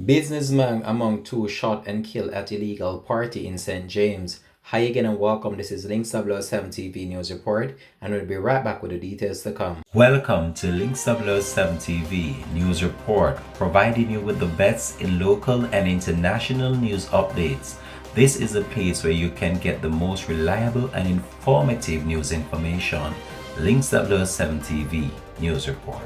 Businessman among two shot and killed at illegal party in St. James. Hi again and welcome. This is Links 7 TV News Report, and we'll be right back with the details to come. Welcome to Links 7 TV News Report, providing you with the best in local and international news updates. This is a place where you can get the most reliable and informative news information. Links 7 TV News Report.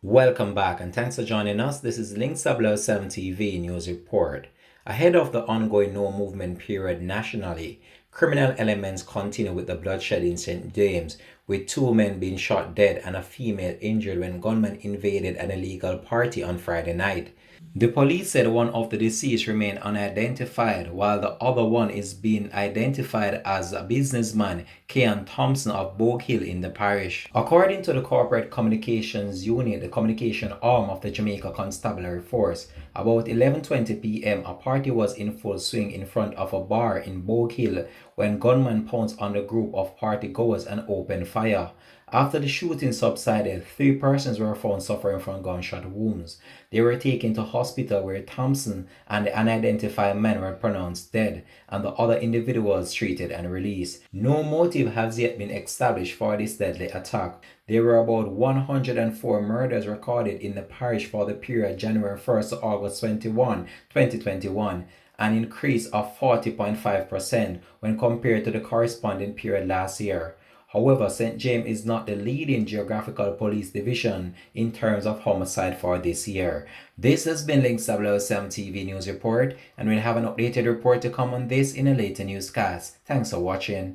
Welcome back and thanks for joining us. This is Link 7 TV News Report. Ahead of the ongoing no movement period nationally, criminal elements continue with the bloodshed in St. James, with two men being shot dead and a female injured when gunmen invaded an illegal party on Friday night. The police said one of the deceased remained unidentified, while the other one is being identified as a businessman, Kean Thompson of Bogue Hill in the parish. According to the Corporate Communications Unit, the communication arm of the Jamaica Constabulary Force, about 11:20 p.m. a party was in full swing in front of a bar in Bogue Hill when gunmen pounced on a group of partygoers and opened fire. After the shooting subsided, 3 persons were found suffering from gunshot wounds. They were taken to hospital where Thompson and the unidentified men were pronounced dead, and the other individuals treated and released. No motive has yet been established for this deadly attack. There were about 104 murders recorded in the parish for the period January 1st to August 21, 2021, an increase of 40.5% when compared to the corresponding period last year. However, St. James is not the leading geographical police division in terms of homicide for this year. This has been Link 7 TV News Report, and we'll have an updated report to come on this in a later newscast. Thanks for watching.